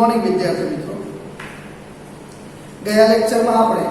Morning વિદ્યાર્થી મિત્રો, ગયા લેક્ચરમાં આપણે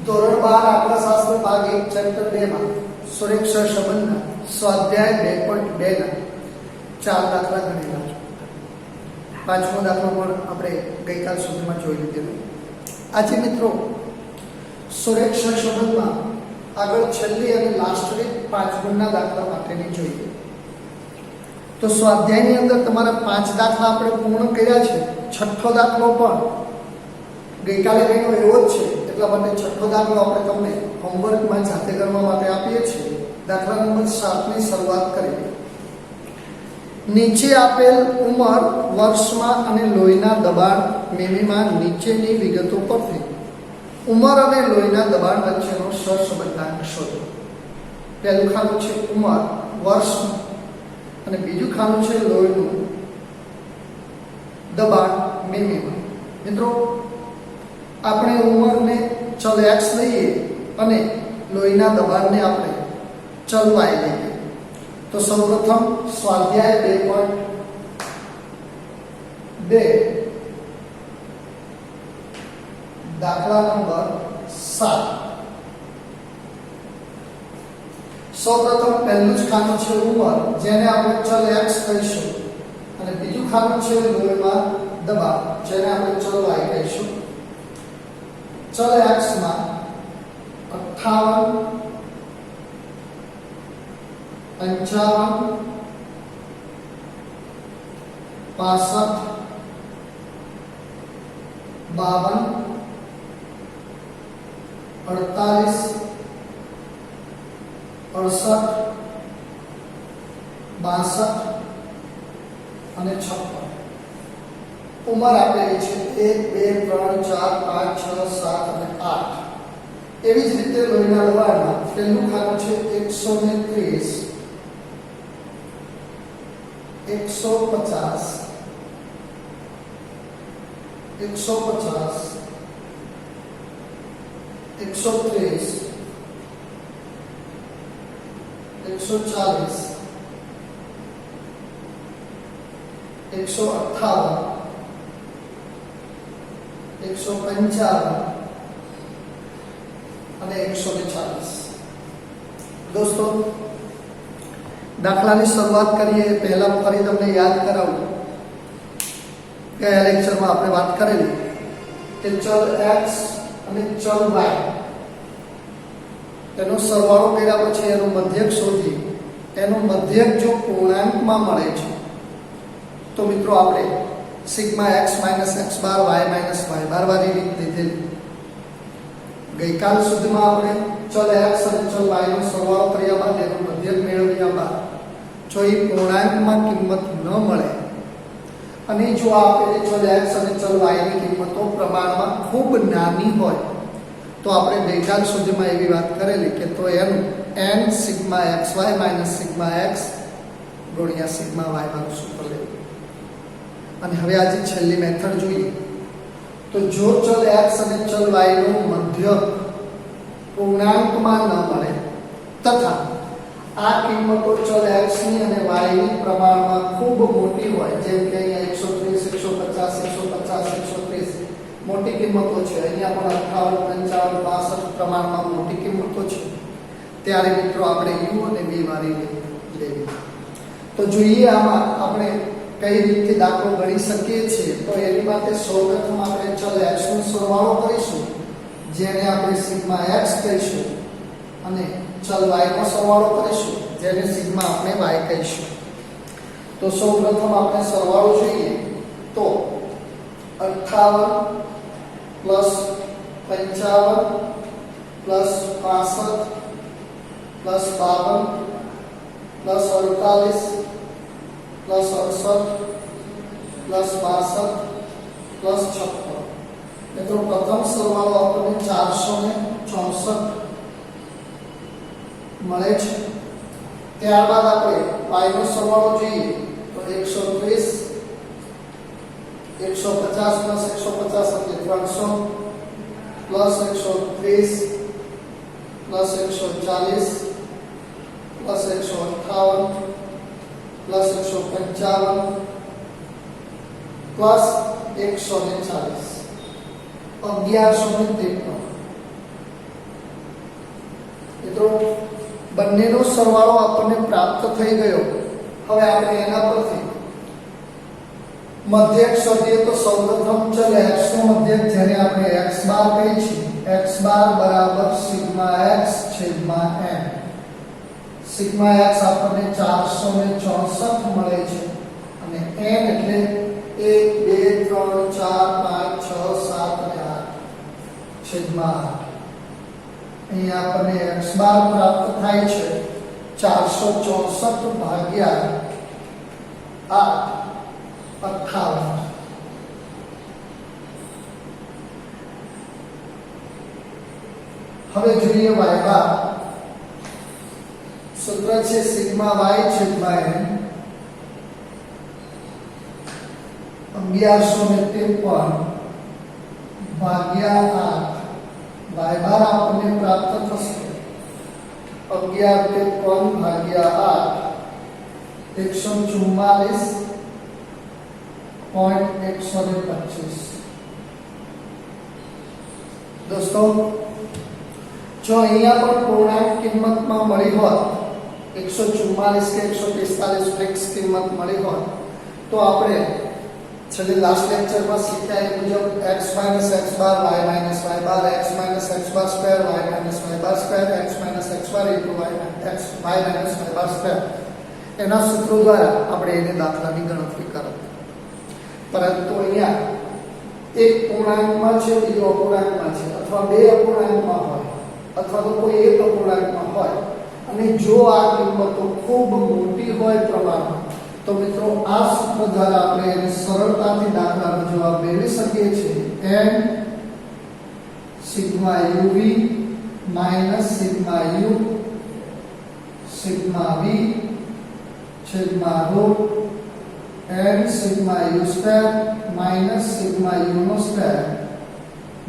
ધોરણ 12 આંકડાશાસ્ત્ર ભાગ 1 ચેપ્ટર 2 માં સુરેખસર સંબંધના સ્વાધ્યાય 2.2 ના 4 દાખલા ગણેલા છે. પાંચમો દાખલો પણ આપણે ગઈકાલ સુધીમાં જોઈ લીધેલો. આજે મિત્રો સુરેખસર સંબંધમાં આગળ છેલ્લી અને લાસ્ટ વીક 5 ગુણના દાખલા માટેની જોઈએ. તો સ્વાધ્યાયની અંદર તમારા 5 દાખલા આપણે પૂર્ણ કર્યા છે. છઠ્ઠો દાખલો પણ ગઈકાલે ગયો એવો જ છે, એટલા માટે છઠ્ઠો દાખલો આપણે તમને હોમવર્કમાં જાતે કરવા માટે આપીએ છીએ. દાખલા નંબર 7 ની શરૂઆત કરીએ. નીચે આપેલ ઉંમર, વર્ષમાં અને લોહીના દબાણ મેમીમાં નીચેની વિગતો પરથી ઉંમર અને લોહીના દબાણ વચ્ચેનો સહસંબંધાંક શોધો. પહેલું ખાનું છે ઉંમર વર્ષમાં અને બીજું ખાનું છે લોહીનું દબાણ મેમીમાં. મિત્રો, આપણે ઉંમરને ચલ x લઈએ અને લોહીના દબાણને આપણે ચલ y લઈએ. તો સૌપ્રથમ સ્વાધ્યાય 2.2 દાખલા નંબર 7. સૌપ્રથમ પહેલું જ ખાનું છે ઉંમર, જેને આપણે ચલ x કહીશું, અને બીજું ખાનું છે લોહીમાં દબાણ, જેને આપણે ચલ y કહીશું. ચલ x માં 58, 55, 65, 52, 48, 68, 62 અને 56 ઉંમર આપેલી છે 1, 2, 3, 4, 5, 6, 7 અને 8. એવી જ રીતે લોહીના દબાણમાં પહેલું ખાનું છે 130, 150, 150, 130, 140, 158, 155 અને 140. દોસ્તો, દાખલાની શરૂઆત કરીએ પહેલા ફરી તમને યાદ કરાવું. ગયા લેક્ચરમાં આપણે વાત કરેલી કે ચલ x અને ચલ y તેનો સરવાળો કર્યા પછી એનો મધ્યક શોધી, એનો મધ્યક જો પૂર્ણાંકમાં મળે છે તો મિત્રો આપણે સિગ્મા x માઇનસ x બાર y માઇનસ y બાર વાળી રીત લીધેલી. ગઈકાલ સુધીમાં આપણે ચલ x અને ચલ y નો સરવાળો કર્યા બાદ એનો મધ્યક મેળવ્યા બાદ જો એ પૂર્ણાંકમાં કિંમત ન મળે અને જો આપેલી ચલ x અને ચલ y ની કિંમતો પ્રમાણમાં ખૂબ નાની હોય તો આપણે ગઈકાલ સુધીમાં એવી વાત કરેલી કે તો એનું n sigma xy minus sigma x ગુણ્યા સિગ્મા y વાળું સૂત્ર લેવું. અને હવે આજે છેલ્લી મેથડ જોઈએ. તો જો ચલ x અને ચલ y નો મધ્યક પૂર્ણાંકમાં ન મળે તથા આ કિંમતો ચલ x ની અને y ની પ્રમાણમાં ખૂબ મોટી હોય, જેમ કે અહીંયા 130, 150, 130 મોટી કિંમતો છે, અહીંયા પણ 58, 55, 62 પ્રમાણમાં મોટી કિંમતો છે, ત્યારે મિત્રો આપણે u અને v વાળી લેવી. તો જોઈએ આમાં આપણે કઈ રીતે દાખલો ગણી શકીએ છીએ. તો એની માટે સૌપ્રથમ આપણે ચલ x નો સરવાળો કરીશું, જેને આપણે સિગ્મા x કહીશું, અને ચલ y નો સરવાળો કરીશું, જેને સિગ્મા આપણે y કહીશું. તો સૌપ્રથમ આપણે સરવાળો જોઈએ. તો 58 plus 55 plus 65 plus 52 plus 48 plus 68 plus 62 plus 56. મિત્રો, પ્રથમ સરવાળો આપણને 464 મળે છે. ત્યારબાદ આપણે y નો સરવાળો જોઈએ તો 130, 150 પ્લસ 150 એટલે 300 plus 130 plus 140 plus 158 plus 155 plus 140 1153 મિત્રો બંનેનો સરવાળો આપણને પ્રાપ્ત થઈ ગયો। હવે આપણે એના પરથી મધ્યક શોધીએ તો સૌપ્રથમ ચલ x નો મધ્યક જેને આપણે x બાર કહીએ છીએ x બાર બરાબર સિગ્મા x છેદમાં n। સિગ્મા x આપણને 464 મળે છે અને n એટલે 1 2 3 4 5 6 7 અને 8 છેદમાં 8। અહીંયા આપણને x બાર પ્રાપ્ત થાય છે 464 ભાગ્યા 8 58। હવે જોઈએ y બાર। સૂત્ર છે સિગ્મા y છેદમાં n 1153 ભાગ્યા 8 y બાર આપણને પ્રાપ્ત થશે 1153 ભાગ્યા 8 144.125। દોસ્તો જો અહીંયા પણ પૂર્ણાંક કિંમતમાં મળી હોત 144 કે 145 ફિક્સ કિંમત મળી હોત તો આપણે છેલ્લે લાસ્ટ લેક્ચરમાં શીખ્યા એ મુજબ x - x બાર y - y બાર x - x બાર સ્ક્વેર y - y બાર સ્ક્વેર x - x બાર into y - y બાર સ્ક્વેર એના સૂત્રો દ્વારા આપણે એને દાખલાની ગણતરી કરત। પરંતુ અહીંયા એક પૂર્ણાંકમાં છે બીજો અપૂર્ણાંકમાં છે અથવા બે અપૂર્ણાંકમાં હોય અથવા તો કોઈ એક અપૂર્ણાંકમાં હોય અને જો આ કિંમતો ખૂબ મોટી હોય પ્રમાણમાં તો મિત્રો આ સૂત્ર દ્વારા આપણે એને સરળતાથી દાખલાનો જવાબ મેળવી શકીએ છીએ। n sigma uv minus sigma u sigma v છેદમાં root n sigma u square minus sigma u નો સ્ક્વેર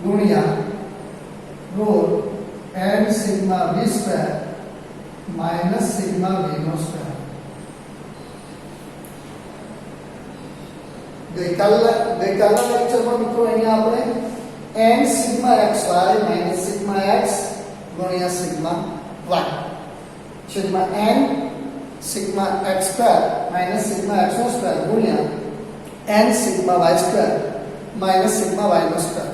ગુણ્યા root n sigma v square minus sigma v નો સ્ક્વેર। ગઈકાલના લેક્ચરમાં મિત્રો અહીંયા આપણે n sigma xy minus sigma x ગુણ્યા સિગ્મા y છેદમાં n sigma x square minus sigma x નો સ્ક્વેર ગુણ્યા n sigma y square minus sigma y નો સ્ક્વેર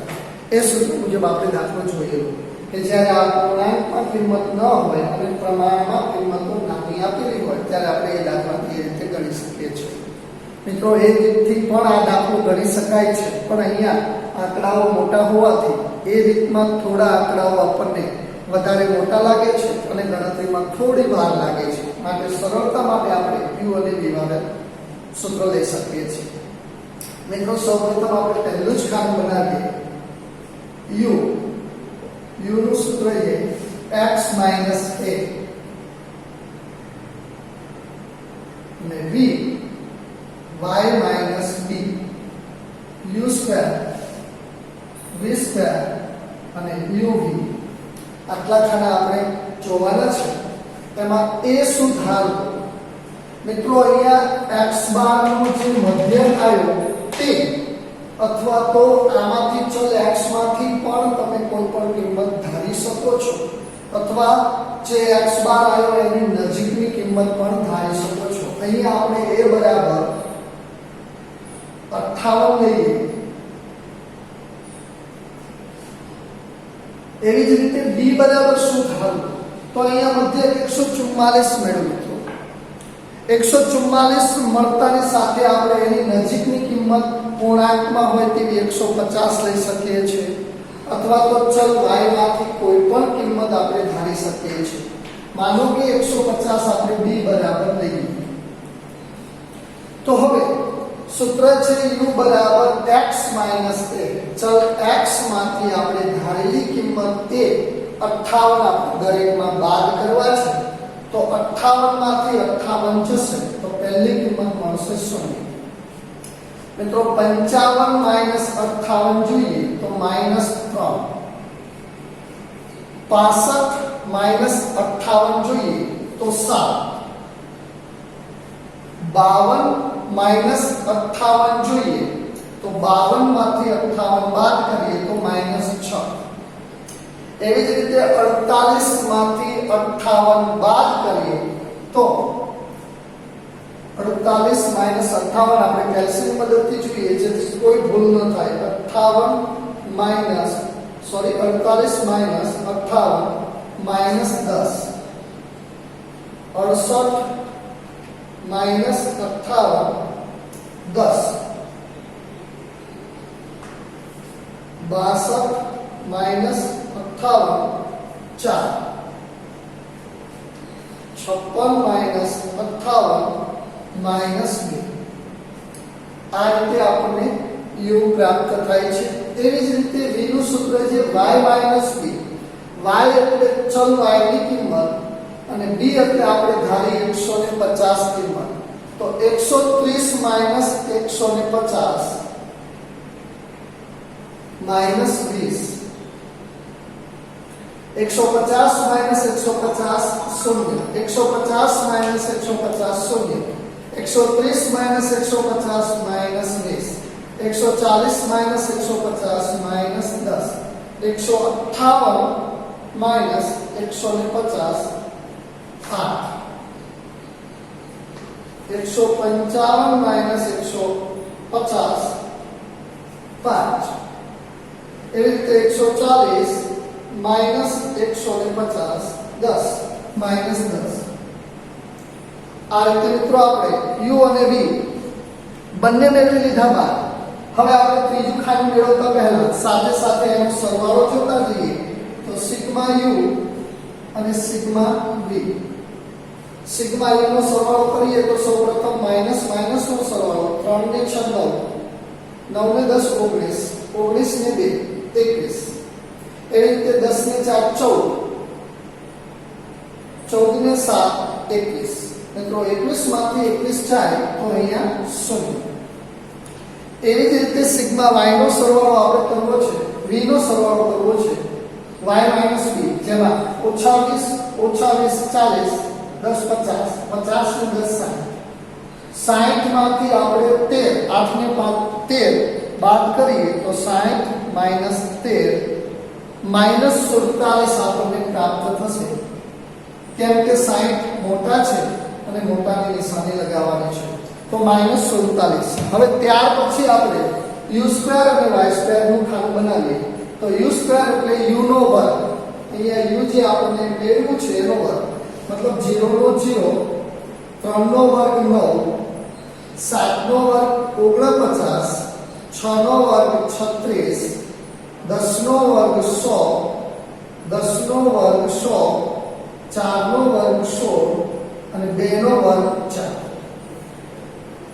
એ સૂત્ર મુજબ આપણે દાખલો જોયેલો કે જ્યારે આ પૂર્ણાંકમાં કિંમત ન હોય અને પ્રમાણમાં કિંમતો નાની આપેલી હોય ત્યારે આપણે એ દાખલાથી એ રીતે ગણી શકીએ છીએ। મિત્રો એ રીતથી પણ આ દાખલો ગણી શકાય છે પણ અહીંયા આંકડાઓ મોટા હોવાથી એ રીતમાં થોડા આંકડાઓ આપણને વધારે મોટા લાગે છે અને ગણતરીમાં થોડી વાર લાગે છે માટે સરળતા માટે આપણે u અને v વાળા સૂત્ર લઈ શકીએ છીએ। મિત્રો સૌપ્રથમ આપણે પહેલું જ કામ બનાવીએ u નું સૂત્ર છે x - a અને v y minus b u square v square અને uv આટલા ખાના આપણે જોવાના છે। એમાં a સુધારો મિત્રો અહીંયા x બાર નો જે મધ્યક આવ્યો તે અથવા તો આમાંથી ચલ x માંથી પણ તમે કોઈ પણ કિંમત ધારી શકો છો અથવા જે x બાર આવ્યો એની નજીકની કિંમત પણ ધારી શકો છો। અહીંયા આપણે a બરાબર 58 લઈએ એવી જ રીતે b બરાબર શું ધારવું તો અહીંયા મધ્યક 144 મેળવ્યું તો 144 મળતાની સાથે આપણે એની નજીકની કિંમત પૂર્ણાંકમાં હોય તેવી 150 લઈ શકીએ છીએ અથવા તો ચલ y માંથી કોઈ પણ કિંમત આપણે ધારી શકીએ છીએ। માનો કે 150 આપણે b બરાબર લઈએ તો હવે સૂત્ર છે u બરાબર x માઈનસ a ચલ x માંથી આપણે ધારેલી કિંમત a 58 આપણે દરેકમાં બાદ કરવા છે તો 58 માંથી 58 જશે તો પહેલી કિંમત મળશે 0। મિત્રો 55 માઈનસ 58 જોઈએ તો માઈનસ 3 65 માઈનસ 58 જોઈએ તો 7 52 માઈનસ 58 જોઈએ તો 52 માંથી 58 બાદ કરીએ તો -6. એવી જ રીતે 48 માંથી 58 બાદ કરીએ તો 48 - 58 આપણે કેલ્સીની મદદથી જોઈએ જેથી કોઈ ભૂલ ન થાય. 48 - 58 - 10. 68 - 58 10. 62 - 4. 56 - 58 -2. આ રીતે આપણને u પ્રાપ્ત થાય છે. તેવી જ રીતે v નું સૂત્ર છે y - b. y એટલે ચલ y ની કિંમત અને b એટલે આપણે ધારી 150 કિંમત. તો 130 - 150 - 20. 150 - 150 0. 150 - 150 0. 130 - 150 -20. 140 - 150 -10. 158 - 150 8. 155 - 150 5. એવી રીતે 140 - 150 10. -10. આ રીતે મિત્રો આપણે u અને v બંને મેળવી લીધા બાદ હવે આપણે ત્રીજું ખાનું મેળવતા પહેલા સાથે સાથે એનો સરવાળો જોતા જઈએ. તો સિગ્મા u અને સિગ્મા v. સિગ્મા u નો સરવાળો કરીએ તો સૌપ્રથમ માઈનસ માઈનસ નો સરવાળો 3 ને 6 9 9 ને 10 19 19 ને 2 21. એવી રીતે 10 ને 4 14 14 ને 7 21. મિત્રો 21 માંથી 21 જાય તો અહીંયા 0. એવી જ રીતે સિગ્મા y નો સરવાળો આપણે કરવો છે, v નો સરવાળો કરવો છે y - b જેમાં -20 -20 40 10 50 50 ને 10 60 માંથી આપણે 13 8 ને 5 13 બાદ કરીએ તો 60 - 13 -47 આપણને પ્રાપ્ત થશે. કેમ કે 60 મોટા છે અને મોટાની નિશાની લગાવવાની છે તો -47. હવે ત્યાર પછી આપણે u² અને y² નું ખાનું બનાવીએ. તો u² એટલે u નો વર્ગ. અહીંયા u જે આપણને મેળવ્યું છે એનો વર્ગ મતલબ 0 નો 0 3 નો વર્ગ 9 7 નો વર્ગ 49 6 નો વર્ગ 36 10 નો વર્ગ 100 10 નો વર્ગ 100 4 નો વર્ગ 16 અને 2 નો વર્ગ 4.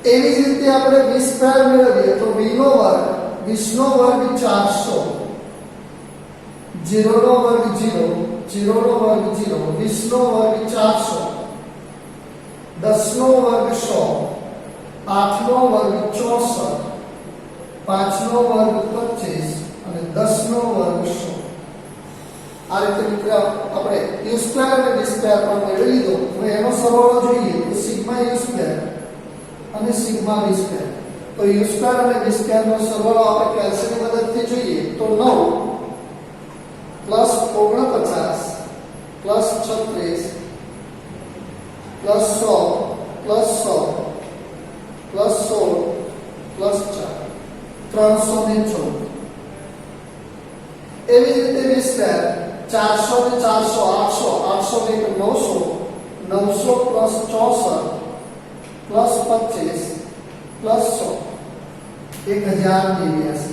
એવી જ રીતે આપણે v² મેળવીએ તો v નો વર્ગ 20 નો વર્ગ 400 0 નો વર્ગ 0 0 નો વર્ગ 0 20 નો વર્ગ 400 10 નો વર્ગ 100 8 નો વર્ગ 64 5 નો વર્ગ 25 અને 10 નો વર્ગ 100. આ રીતે મિત્રો આપણે u² અને v² પણ મેળવી લીધો. હવે એનો સરવાળો જોઈએ તો સિગ્મા u² અને સિગ્મા v². તો u² અને v² નો સરવાળો આપણે કેલ્સીની મદદથી જોઈએ તો 9 + 49 + 36 + 100 + 100 + 16 + 4 314. એવી જ રીતે v² 400 ને 400 800 800 ને 900 900 + 64 + 25 + 100 1082.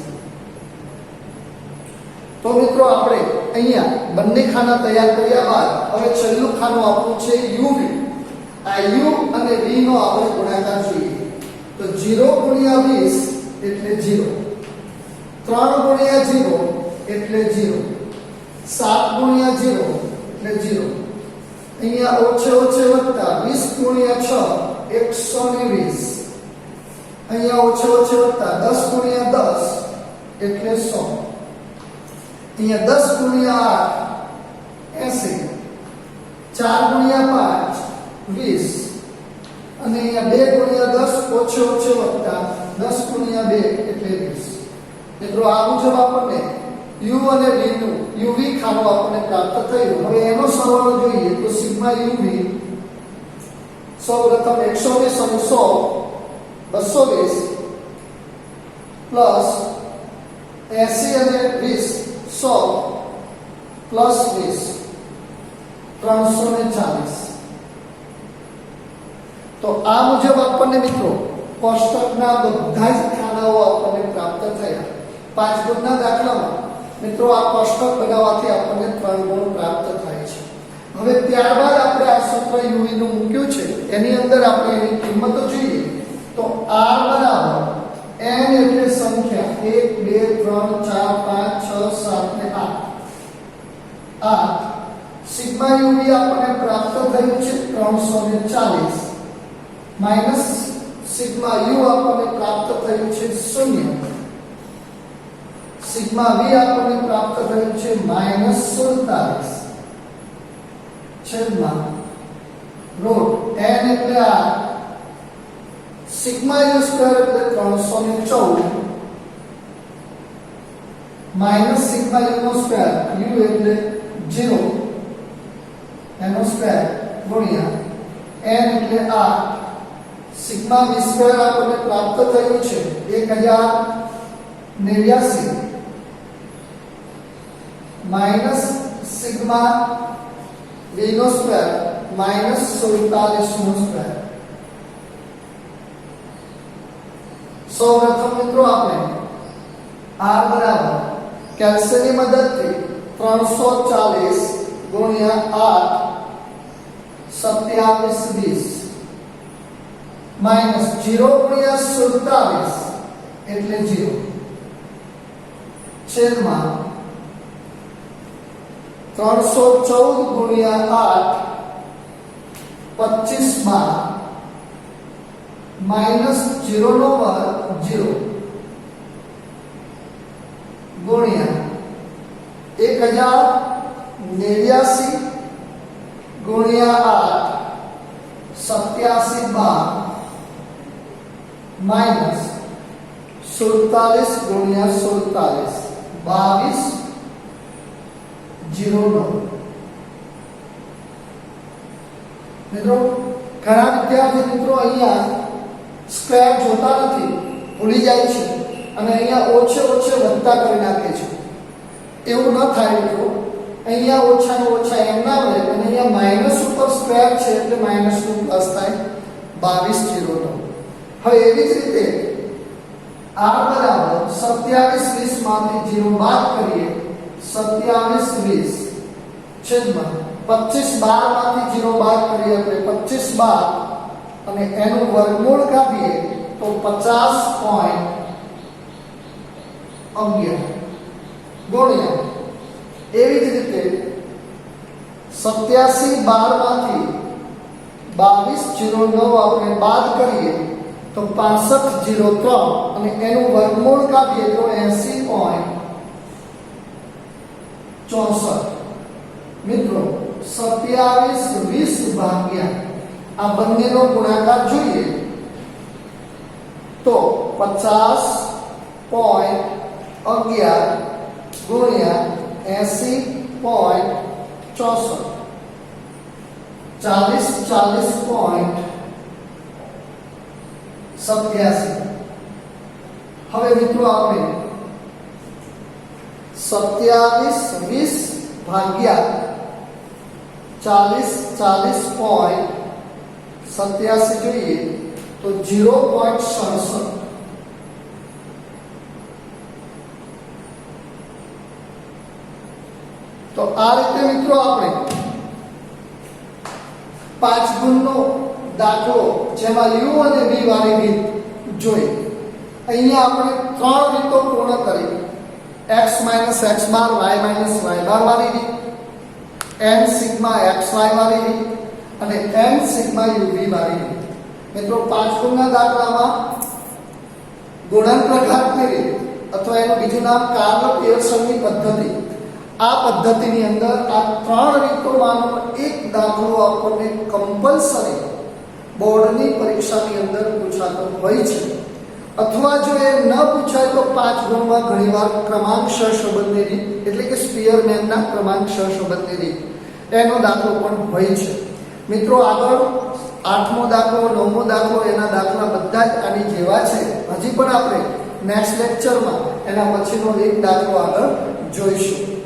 તો મિત્રો આપણે અહીંયા બંને ખાના તૈયાર કર્યા બાદ હવે છેલ્લું ખાનું આપણું છે uv. આ u અને v નો આપણે ગુણાકાર જોઈએ. તો 0 * 20 એટલે 0 3 * 0 એટલે 0 7 * 0 એટલે 0. અહીંયા ઓછે ઓછે વત્તા 20 * 6 120. અહીંયા ઓછે ઓછે વત્તા 10 * 10 એટલે 100. અહીંયા 10 * 8 80 4 * 5 20 અને અહીંયા 2 * 10 ઓછે ઓછે વત્તા 10 ગુણ્યા 2 એટલે 20. મિત્રો આ મુજબ આપણને u અને v નું uv ખાનું આપણને પ્રાપ્ત થયું. હવે એનો સરવાળો જોઈએ તો સિગ્મા uv સૌપ્રથમ 120 * 100 220 પ્લસ 80 અને 20 100 પ્લસ 20 340. તો આ મુજબ આપણને મિત્રો કોષ્ટકના બધા જ ખાનાઓ આપણને પ્રાપ્ત થયા. 5 ગુણના દાખલામાં મિત્રો આ કોષ્ટક બનાવવાથી આપણને 3 ગુણ પ્રાપ્ત થાય છે. હવે ત્યારબાદ આપણે આ સૂત્ર uv નું મૂક્યું છે એની અંદર આપણે એની કિંમતો જોઈએ તો r બરાબર n એટલે સંખ્યા 1 2 3 4 5 6 7 ને 8 સિગ્મા uv આપણને પ્રાપ્ત થયું છે 340 માઈનસ સિગ્મા u આપણને પ્રાપ્ત થયું છે 0. સિગ્મા v આપણને પ્રાપ્ત થયું છે -47 છેદમાં રૂટ n એટલે આ સિગ્મા u સ્ક્વેર એટલે 314 માઈનસ સિગ્મા u નો સ્ક્વેર u એટલે 0 એનો સ્ક્વેર ગુણ્યા n એટલે આ સિગ્મા v સ્ક્વેર આપણને પ્રાપ્ત થયું છે 1089 માઈનસ સિગ્મા v નો સ્ક્વેર -47 નો સ્ક્વેર. સૌપ્રથમ મિત્રો આપણે r બરાબર કેલ્સીની મદદથી 340 ગુણ્યા 8 27 માઈનસ 0 ગુણ્યા 47 એટલે 0 છેદમાં 314 ગુણ્યા 8 25 માઈનસ 0 નો વર્ગ 0 ગુણ્યા 1089 ગુણ્યા 8 87 માઈનસ 47 ગુણ્યા 47 22 0 મિત્રો ઘણા વિદ્યાર્થી મિત્રો અહીંયા સ્ક્વેર જોતા નથી, ભૂલી જાય છે અને અહીંયા ઓછે વધતા કરી નાખે છે. એવું ન થાય મિત્રો. અહીંયા ઓછા ને ઓછા એમ ના રહે અને અહીંયા માઈનસ ઉપર સ્ક્વેર છે એટલે માઈનસ નું પ્લસ થાય 22 0. હવે એવી જ રીતે r બરાબર 27 20 માંથી 0 બાદ કરીએ 27 20 છેદમાં 25 12 માંથી 0 બાદ કરીએ એટલે 25 12 અને એનું વર્ગમૂળ કાઢીએ તો 50.11 ગુણ્યા એવી જ રીતે 87 12 માંથી 22 09 આપણે બાદ કરીએ તો 65.03 અને એનું વર્ગમૂળ કાઢીએ તો 80.64. મિત્રો 27 20 ભાગ્યા આ બંનેનો ગુણાકાર જોઈએ તો 50.11 ગુણ્યા 80.64 40.87. હવે મિત્રો આપણે 27 20 ભાગ્યા 40.87 જોઈએ તો 0.67. તો આ રીતે મિત્રો આપણે 5 ગુણનો દાખલો જેમાં u અને v વાળી રીત જોઈ. અહીંયા આપણે 3 રીતો પૂર્ણ કરી: x - x બાર, y - y બાર વાળી રીત, n સિગ્મા xy વાળી રીત અને n સિગ્મા uv વાળી રીત. મિત્રો 5 ગુણના દાખલામાં ગુણન પ્રઘાતની રીત અથવા એનું બીજું નામ કાર્લ પિયર્સનની પદ્ધતિ, આ પદ્ધતિની અંદર આ 3 રીતોમાંનો એક દાખલો આપણને કમ્પલસરી બોર્ડની પરીક્ષાની અંદર પૂછાતો હોય છે. અથવા જો એ ન પૂછાય તો 5 ગુણમાં ઘણીવાર ક્રમાંક સહસંબંધની રીત એટલે કે સ્પીયરમેનના ક્રમાંક સહસંબંધની રીત એનો દાખલો પણ હોય છે મિત્રો આગળ 8મો દાખલો 9મો દાખલો એના દાખલા બધા જ આની જેવા છે હજી પણ આપણે નેક્સ્ટ લેક્ચરમાં એના પછીનો એક દાખલો આગળ જોઈશું